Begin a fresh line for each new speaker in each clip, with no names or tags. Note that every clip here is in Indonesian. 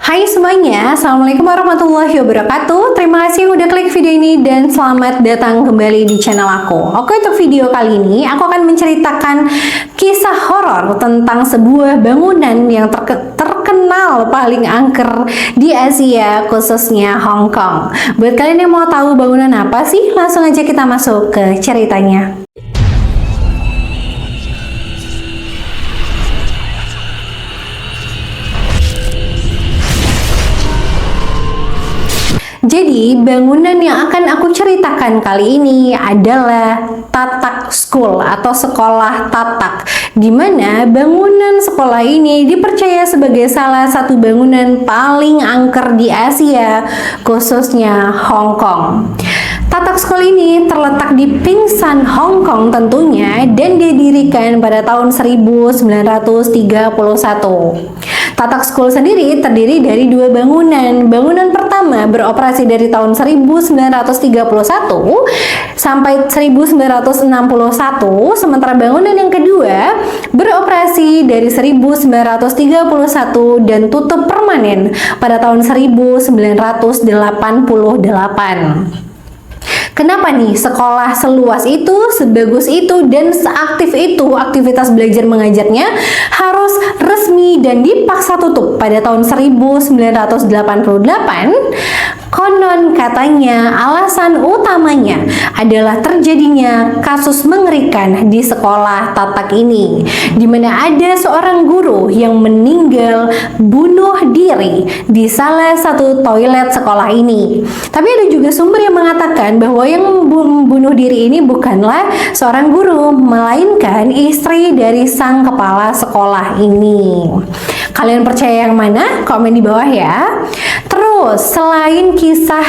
Hai semuanya, Assalamualaikum warahmatullahi wabarakatuh. Terima kasih udah klik video ini dan selamat datang kembali di channel aku. Oke, untuk video kali ini aku akan menceritakan kisah horor tentang sebuah bangunan yang terkenal paling angker di Asia, khususnya Hong Kong. Buat kalian yang mau tahu bangunan apa sih, langsung aja kita masuk ke ceritanya. Jadi, bangunan yang akan aku ceritakan kali ini adalah Tatak School atau sekolah Tatak, di mana bangunan sekolah ini dipercaya sebagai salah satu bangunan paling angker di Asia, khususnya Hong Kong. Tatak School ini terletak di Ping Shan, Hong Kong tentunya, dan didirikan pada tahun 1931. Tatak School sendiri terdiri dari dua bangunan. Bangunan pertama beroperasi dari tahun 1931 sampai 1961, sementara bangunan yang kedua beroperasi dari 1931 dan tutup permanen pada tahun 1988. Kenapa nih sekolah seluas itu, sebagus itu, dan seaktif itu aktivitas belajar mengajarnya harus resmi dan dipaksa tutup pada tahun 1988? Konon katanya alasan utamanya adalah terjadinya kasus mengerikan di sekolah Tatak ini, di mana ada seorang guru yang meninggal bunuh diri di salah satu toilet sekolah ini. Tapi ada juga sumber yang mengatakan bahwa yang membunuh diri ini bukanlah seorang guru, melainkan istri dari sang kepala sekolah ini. Kalian percaya yang mana? Komen di bawah ya. Terus, selain kisah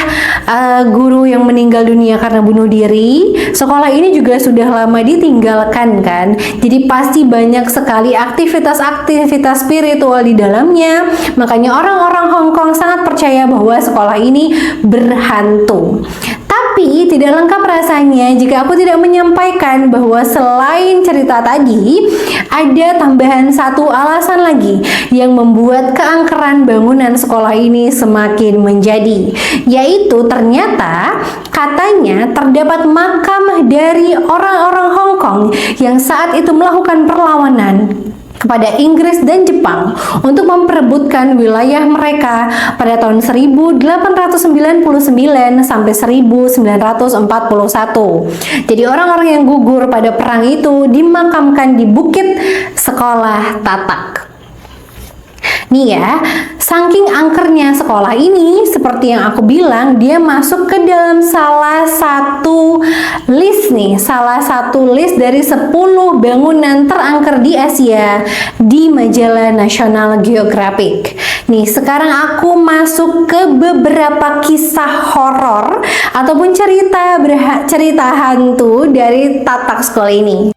guru yang meninggal dunia karena bunuh diri, sekolah ini juga sudah lama ditinggalkan kan. Jadi pasti banyak sekali aktivitas-aktivitas spiritual di dalamnya. Makanya orang-orang Hong Kong sangat percaya bahwa sekolah ini berhantu. Tapi tidak lengkap rasanya jika aku tidak menyampaikan bahwa selain cerita tadi, ada tambahan satu alasan lagi yang membuat keangkeran bangunan sekolah ini semakin menjadi, yaitu ternyata katanya terdapat makam dari orang-orang Hong Kong yang saat itu melakukan perlawanan kepada Inggris dan Jepang untuk memperebutkan wilayah mereka pada tahun 1899 sampai 1941. Jadi orang-orang yang gugur pada perang itu dimakamkan di bukit sekolah Tatak. Nih ya, saking angkernya sekolah ini, seperti yang aku bilang, dia masuk ke dalam salah satu list dari 10 bangunan terangker di Asia di majalah National Geographic. Nih, sekarang aku masuk ke beberapa kisah horor ataupun cerita hantu dari Tatak School ini.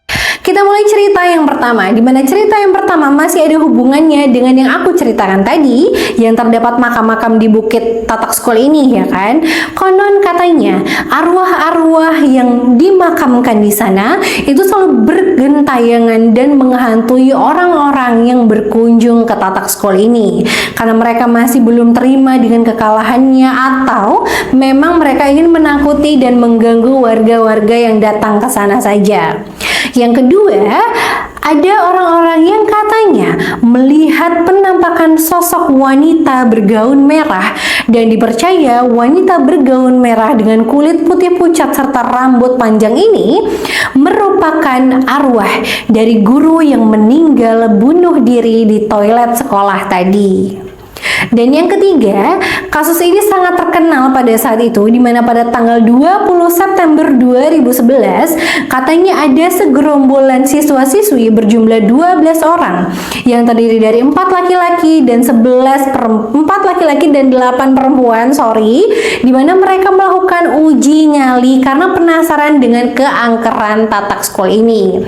Kita mulai cerita yang pertama, di mana cerita yang pertama masih ada hubungannya dengan yang aku ceritakan tadi, yang terdapat makam-makam di bukit Tatak School ini, ya kan? Konon katanya arwah-arwah yang dimakamkan di sana itu selalu bergentayangan dan menghantui orang-orang yang berkunjung ke Tatak School ini, karena mereka masih belum terima dengan kekalahannya, atau memang mereka ingin menakuti dan mengganggu warga-warga yang datang ke sana saja. Yang kedua, ada orang-orang yang katanya melihat penampakan sosok wanita bergaun merah, dan dipercaya wanita bergaun merah dengan kulit putih pucat serta rambut panjang ini merupakan arwah dari guru yang meninggal bunuh diri di toilet sekolah tadi. Dan yang ketiga, kasus ini sangat terkenal pada saat itu, di mana pada tanggal 20 September 2011 katanya ada segerombolan siswa-siswi berjumlah 12 orang yang terdiri dari 4 laki-laki dan 4 laki-laki dan 8 perempuan, di mana mereka melakukan uji nyali karena penasaran dengan keangkeran Tatak School ini.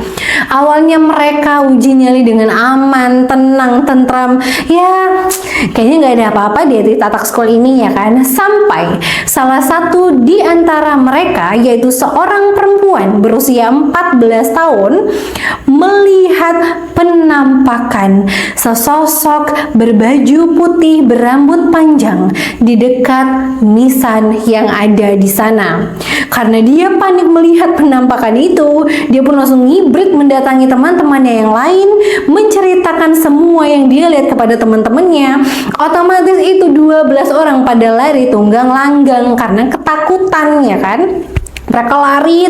Awalnya mereka uji nyali dengan aman, tenang, tentram, ya kayaknya nggak ada apa-apa di Tatak School ini, ya kan? Sampai salah satu di antara mereka, yaitu seorang perempuan berusia 14 tahun, melihat penampakan sesosok berbaju putih berambut panjang di dekat nisan yang ada di sana. Karena dia panik melihat penampakan itu, dia pun langsung ngibrit mendatangi teman-temannya yang lain, menceritakan semua yang dia lihat kepada teman-temannya. Otomatis itu 12 orang pada lari tunggang langgang karena ketakutan, ya kan? Mereka lari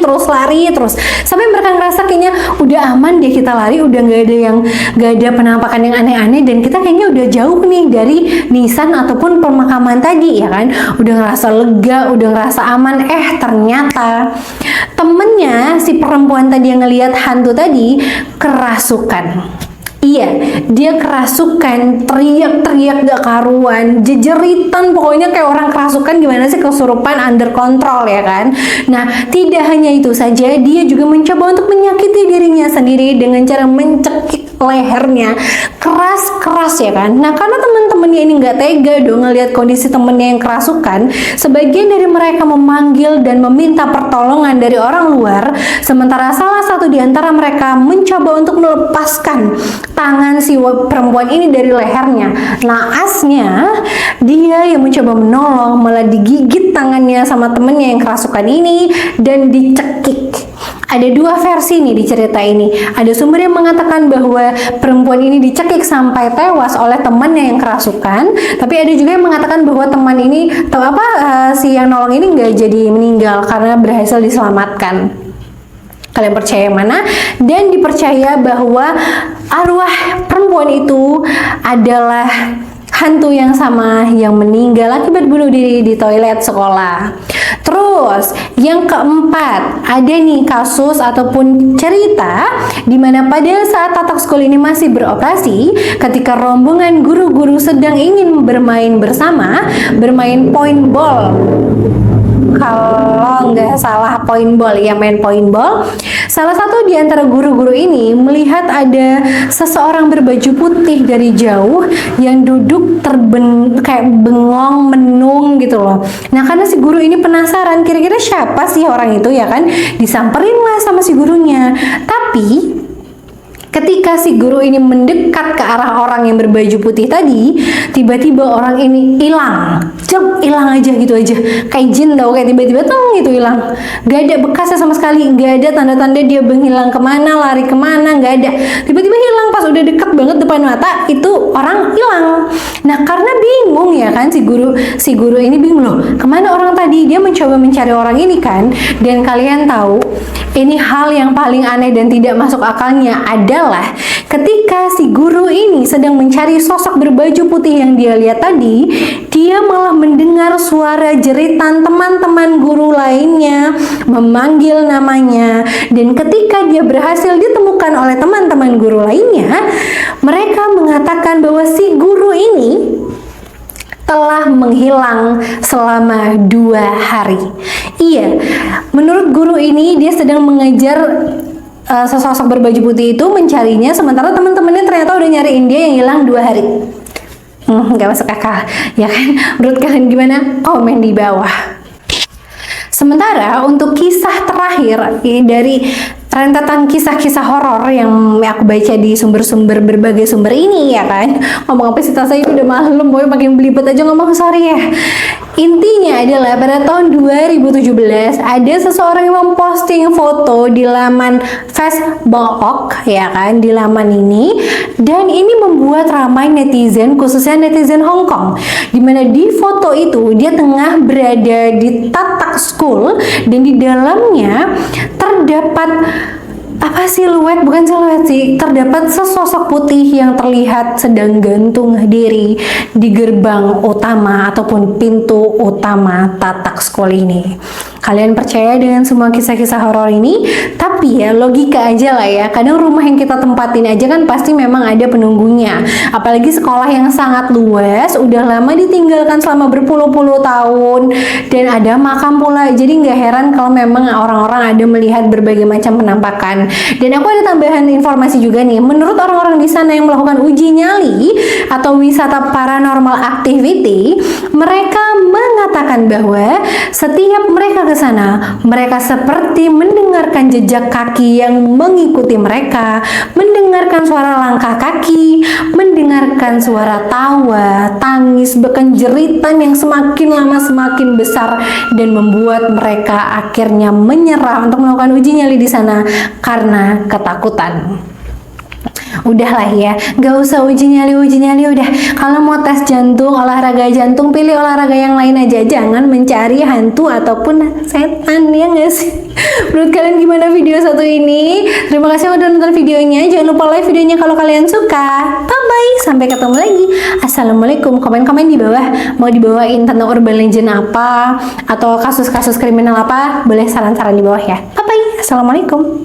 terus sampai mereka ngerasa kayaknya udah aman deh, kita lari udah nggak ada penampakan yang aneh-aneh dan kita kayaknya udah jauh nih dari nisan ataupun pemakaman tadi, ya kan? Udah ngerasa lega, udah ngerasa aman. Ternyata temennya si perempuan tadi yang ngelihat hantu tadi kerasukan. Iya, dia kerasukan, teriak-teriak gak karuan, jejeritan, pokoknya kayak orang kerasukan gimana sih, kesurupan under control, ya kan? Nah, tidak hanya itu saja, dia juga mencoba untuk menyakiti dirinya sendiri dengan cara mencekik lehernya keras-keras, ya kan? Nah, karena teman-temannya ini nggak tega dong ngelihat kondisi temennya yang kerasukan, sebagian dari mereka memanggil dan meminta pertolongan dari orang luar, sementara salah satu di antara mereka mencoba untuk melepaskan tangan si perempuan ini dari lehernya. Naasnya, dia yang mencoba menolong malah digigit tangannya sama temennya yang kerasukan ini dan dicekik. Ada dua versi nih di cerita ini. Ada sumber yang mengatakan bahwa perempuan ini dicekik sampai tewas oleh temannya yang kerasukan, tapi ada juga yang mengatakan bahwa teman ini si yang nolong ini nggak jadi meninggal karena berhasil diselamatkan. Kalian percaya yang mana? Dan dipercaya bahwa arwah perempuan itu adalah hantu yang sama yang meninggal akibat bunuh diri di toilet sekolah. Terus yang keempat, ada nih kasus ataupun cerita di mana pada saat tatak sekolah ini masih beroperasi, ketika rombongan guru-guru sedang ingin bermain bersama, bermain paintball. Kalau nggak salah paintball, ya main paintball. Salah satu di antara guru-guru ini melihat ada seseorang berbaju putih dari jauh yang duduk kayak bengong menung gitu loh. Nah, karena si guru ini penasaran kira-kira siapa sih orang itu, ya kan? Disamperin lah sama si gurunya. Tapi ketika si guru ini mendekat ke arah orang yang berbaju putih tadi, tiba-tiba orang ini hilang. Hilang aja gitu aja. Kayak jin tau, kayak tiba-tiba gitu hilang. Gak ada bekasnya sama sekali, gak ada tanda-tanda dia menghilang kemana, lari kemana, gak ada. Tiba-tiba hilang pas udah deket banget depan mata, itu orang hilang. Nah, karena bingung ya kan si guru ini bingung loh, kemana orang tadi? Dia mencoba mencari orang ini kan. Dan kalian tahu, ini hal yang paling aneh dan tidak masuk akalnya adalah ketika si guru ini sedang mencari sosok berbaju putih yang dia lihat tadi, dia malah mendengar suara jeritan teman-teman guru lainnya memanggil namanya. Dan ketika dia berhasil ditemukan oleh teman-teman guru lainnya, mereka mengatakan bahwa si guru ini telah menghilang selama 2 hari. Iya, menurut guru ini dia sedang mengejar sesosok berbaju putih itu, mencarinya, sementara teman-temannya ternyata udah nyariin dia yang hilang 2 hari. Nggak masuk akal, ya kan? Menurut kalian gimana? Komen di bawah. Sementara untuk kisah terakhir dari rentetan kisah-kisah horor yang aku baca di sumber-sumber berbagai sumber ini, ya kan, ngomong apa sih saya itu udah malam, mau makin belibet aja ngomong, sorry ya. Intinya adalah pada tahun 2017 ada seseorang yang memposting foto di laman Facebook, ya kan, di laman ini, dan ini membuat ramai netizen, khususnya netizen Hong Kong, dimana di foto itu dia tengah berada di tatak school dan di dalamnya terdapat terdapat sesosok putih yang terlihat sedang gantung diri di gerbang utama ataupun pintu utama tatak sekolah ini. Kalian percaya dengan semua kisah-kisah horor ini? Tapi ya logika aja lah ya, kadang rumah yang kita tempatin aja kan pasti memang ada penunggunya. Apalagi sekolah yang sangat luas, udah lama ditinggalkan selama berpuluh-puluh tahun, dan ada makam pula. Jadi nggak heran kalau memang orang-orang ada melihat berbagai macam penampakan. Dan aku ada tambahan informasi juga nih, menurut orang-orang di sana yang melakukan uji nyali atau wisata paranormal activity, mereka mengatakan bahwa setiap mereka ke ke sana, mereka seperti mendengarkan jejak kaki yang mengikuti mereka, mendengarkan suara langkah kaki, mendengarkan suara tawa, tangis, bahkan jeritan yang semakin lama semakin besar dan membuat mereka akhirnya menyerah untuk melakukan uji nyali di sana karena ketakutan. Udahlah ya, gak usah uji nyali udah. Kalau mau tes jantung, olahraga jantung, pilih olahraga yang lain aja. Jangan mencari hantu ataupun setan, ya gak sih? Menurut kalian gimana video satu ini? Terima kasih udah nonton videonya. Jangan lupa like videonya kalau kalian suka. Bye bye, sampai ketemu lagi. Assalamualaikum. Komen-komen di bawah, mau dibawain tentang urban legend apa atau kasus-kasus kriminal apa, boleh saran-saran di bawah ya. Bye bye, assalamualaikum.